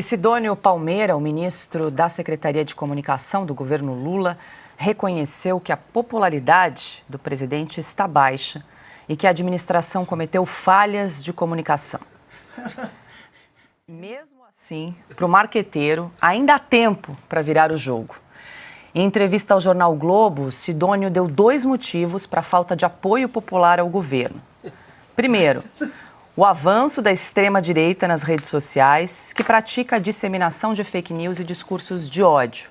Sidônio Palmeira, o ministro da Secretaria de Comunicação do governo Lula, reconheceu que a popularidade do presidente está baixa e que a administração cometeu falhas de comunicação. Mesmo assim, para o marqueteiro, ainda há tempo para virar o jogo. Em entrevista ao jornal Globo, Sidônio deu 2 motivos para a falta de apoio popular ao governo. Primeiro, o avanço da extrema-direita nas redes sociais, que pratica a disseminação de fake news e discursos de ódio.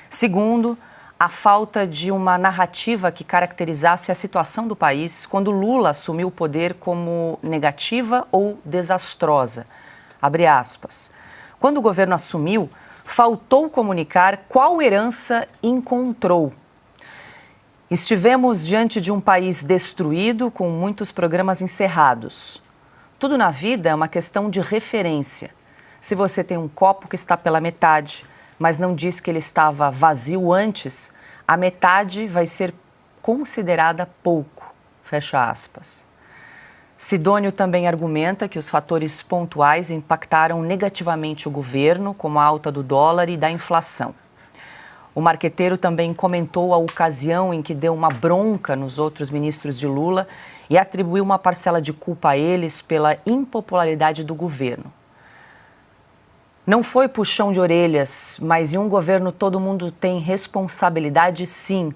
Segundo, a falta de uma narrativa que caracterizasse a situação do país quando Lula assumiu o poder como negativa ou desastrosa. Abre aspas. Quando o governo assumiu, faltou comunicar qual herança encontrou. Estivemos diante de um país destruído, com muitos programas encerrados. Tudo na vida é uma questão de referência. Se você tem um copo que está pela metade, mas não diz que ele estava vazio antes, a metade vai ser considerada pouco. Fecha aspas. Sidônio também argumenta que os fatores pontuais impactaram negativamente o governo, como a alta do dólar e da inflação. O marqueteiro também comentou a ocasião em que deu uma bronca nos outros ministros de Lula e atribuiu uma parcela de culpa a eles pela impopularidade do governo. Não foi puxão de orelhas, mas em um governo todo mundo tem responsabilidade, sim.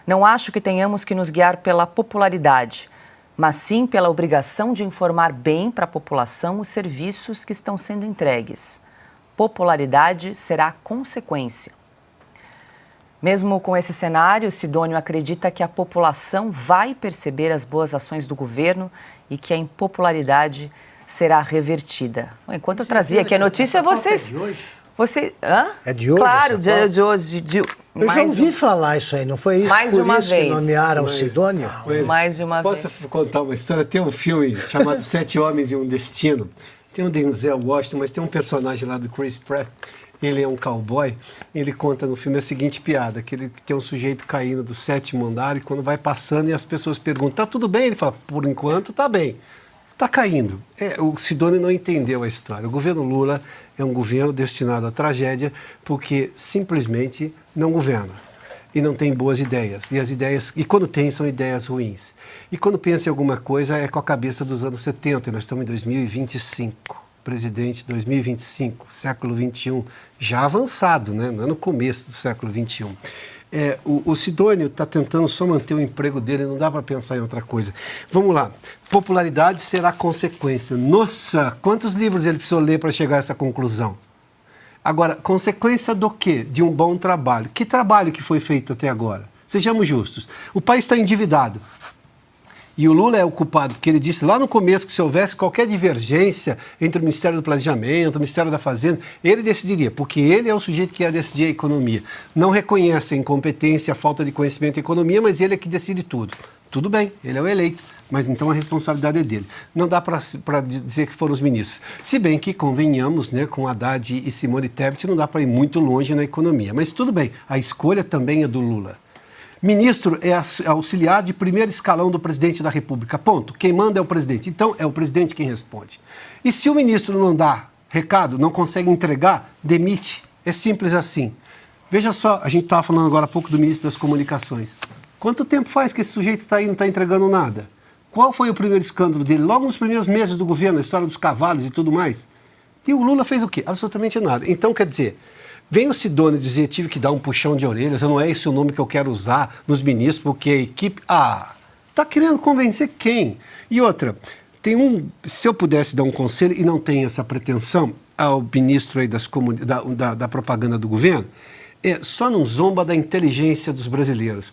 Não acho que tenhamos que nos guiar pela popularidade, mas sim pela obrigação de informar bem para a população os serviços que estão sendo entregues. Popularidade será consequência. Mesmo com esse cenário, Sidônio acredita que a população vai perceber as boas ações do governo e que a impopularidade será revertida. Enquanto eu trazia aqui a notícia, vocês... É de hoje? Hã? É de hoje? Claro, dia de hoje. Eu já ouvi falar isso aí, não foi isso? Mais Por uma isso vez. que nomearam o Sidônio? Mais de uma vez. Posso contar uma história? Tem um filme chamado 7 Homens e um Destino. Tem o Denzel Washington, mas tem um personagem lá do Chris Pratt. Ele é um cowboy. Ele conta no filme a seguinte piada, que ele tem um sujeito caindo do 7º andar e quando vai passando e as pessoas perguntam, tá tudo bem? Ele fala, por enquanto tá bem. Tá caindo. O Sidônio não entendeu a história. O governo Lula é um governo destinado à tragédia porque simplesmente não governa e não tem boas ideias. E quando tem, são ideias ruins. E quando pensa em alguma coisa, é com a cabeça dos anos 70. Nós estamos em 2025. Presidente 2025, século XXI, já avançado, né? Não é no começo do século XXI. O Sidônio está tentando só manter o emprego dele, não dá para pensar em outra coisa. Vamos lá. Popularidade será consequência. Nossa, quantos livros ele precisou ler para chegar a essa conclusão? Agora, consequência do quê? De um bom trabalho. Que trabalho que foi feito até agora? Sejamos justos. O país está endividado. E o Lula é o culpado, porque ele disse lá no começo que se houvesse qualquer divergência entre o Ministério do Planejamento, o Ministério da Fazenda, ele decidiria, porque ele é o sujeito que ia decidir a economia. Não reconhece a incompetência, a falta de conhecimento em economia, mas ele é que decide tudo. Tudo bem, ele é o eleito, mas então a responsabilidade é dele. Não dá para dizer que foram os ministros. Se bem que, convenhamos, né, com Haddad e Simone Tebet, não dá para ir muito longe na economia. Mas tudo bem, a escolha também é do Lula. Ministro é auxiliar de primeiro escalão do presidente da República. Ponto. Quem manda é o presidente. Então, é o presidente quem responde. E se o ministro não dá recado, não consegue entregar, demite. É simples assim. Veja só, a gente estava falando agora há pouco do ministro das Comunicações. Quanto tempo faz que esse sujeito está aí e não está entregando nada? Qual foi o primeiro escândalo dele? Logo nos primeiros meses do governo, a história dos cavalos e tudo mais. E o Lula fez o quê? Absolutamente nada. Então, quer dizer... Vem o Sidônio dizer, tive que dar um puxão de orelhas, não é esse o nome que eu quero usar nos ministros, porque a equipe... tá querendo convencer quem? E outra, se eu pudesse dar um conselho, e não tenho essa pretensão, ao ministro aí da propaganda do governo, só não zomba da inteligência dos brasileiros.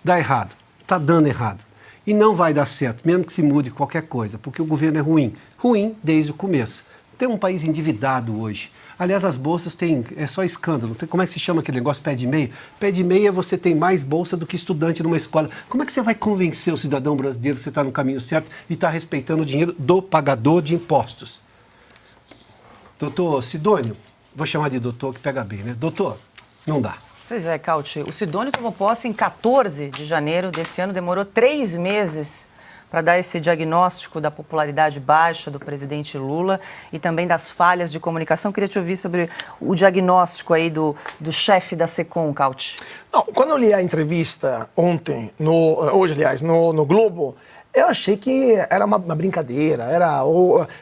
Dá errado, tá dando errado. E não vai dar certo, mesmo que se mude qualquer coisa, porque o governo é ruim. Ruim desde o começo. Tem um país endividado hoje. Aliás, as bolsas é só escândalo. Como é que se chama aquele negócio, pé de meia? Pé de meia você tem mais bolsa do que estudante numa escola. Como é que você vai convencer o cidadão brasileiro que você está no caminho certo e está respeitando o dinheiro do pagador de impostos? Doutor Sidônio, vou chamar de doutor que pega bem, né? Doutor, não dá. Pois é, Cauti. O Sidônio tomou posse em 14 de janeiro desse ano, demorou 3 meses para dar esse diagnóstico da popularidade baixa do presidente Lula e também das falhas de comunicação. Queria te ouvir sobre o diagnóstico aí do chefe da SECOM, Cauti. Não, quando eu li a entrevista ontem, hoje, aliás, no Globo, eu achei que era uma brincadeira, era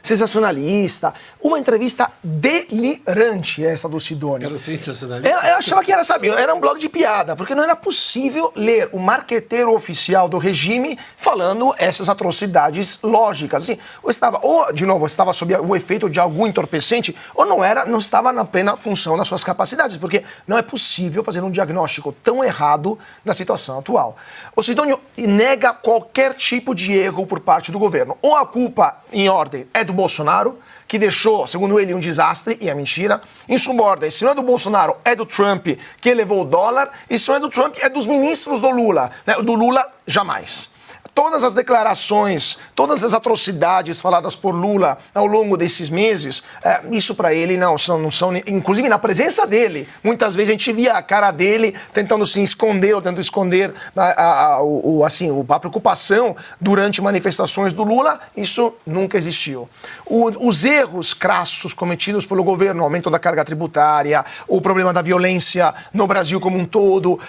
sensacionalista, uma entrevista delirante essa do Sidônio. Era sensacionalista? Eu achava que era um blog de piada, porque não era possível ler o marqueteiro oficial do regime falando essas atrocidades lógicas. Assim, estava sob o efeito de algum entorpecente, ou não estava na plena função das suas capacidades, porque não é possível fazer um diagnóstico tão errado da situação atual. O Sidônio nega qualquer tipo de erro por parte do governo. Ou a culpa, em ordem, é do Bolsonaro, que deixou, segundo ele, um desastre, e é mentira. Em subordem, se não é do Bolsonaro, é do Trump, que elevou o dólar, e se não é do Trump, é dos ministros do Lula. Do Lula, jamais. Todas as declarações, todas as atrocidades faladas por Lula ao longo desses meses, isso para ele não são, inclusive na presença dele. Muitas vezes a gente via a cara dele tentando se esconder, ou tentando esconder a preocupação durante manifestações do Lula. Isso nunca existiu. Os erros crassos cometidos pelo governo, o aumento da carga tributária, o problema da violência no Brasil como um todo,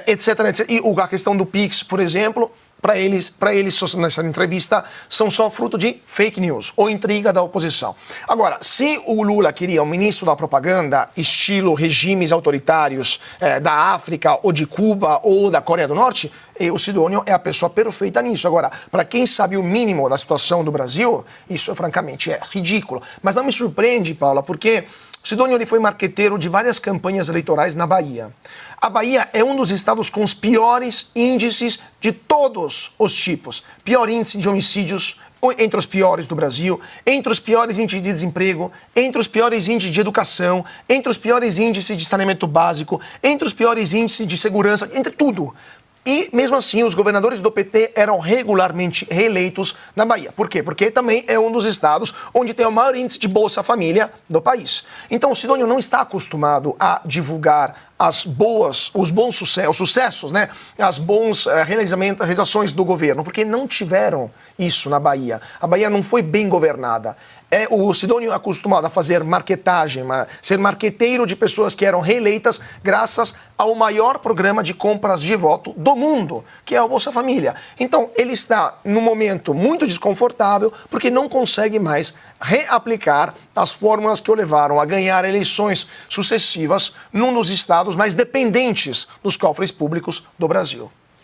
etc. E a questão do PIX, por exemplo, para eles, nessa entrevista, são só fruto de fake news ou intriga da oposição. Agora, se o Lula queria um ministro da propaganda, estilo regimes autoritários da África ou de Cuba ou da Coreia do Norte, o Sidônio é a pessoa perfeita nisso. Agora, para quem sabe o mínimo da situação do Brasil, isso, francamente, é ridículo. Mas não me surpreende, Paula, porque o Sidônio ele foi marqueteiro de várias campanhas eleitorais na Bahia. A Bahia é um dos estados com os piores índices de todos os tipos. Pior índice de homicídios, entre os piores do Brasil, entre os piores índices de desemprego, entre os piores índices de educação, entre os piores índices de saneamento básico, entre os piores índices de segurança, entre tudo. E, mesmo assim, os governadores do PT eram regularmente reeleitos na Bahia. Por quê? Porque também é um dos estados onde tem o maior índice de Bolsa Família do país. Então, o Sidônio não está acostumado a divulgar os bons sucessos, né? As boas realizações do governo, porque não tiveram isso na Bahia. A Bahia não foi bem governada. O Sidônio é acostumado a fazer marquetagem, ser marqueteiro de pessoas que eram reeleitas graças ao maior programa de compras de voto do mundo, que é o Bolsa Família. Então, ele está num momento muito desconfortável porque não consegue mais reaplicar as fórmulas que o levaram a ganhar eleições sucessivas num dos estados mais dependentes dos cofres públicos do Brasil.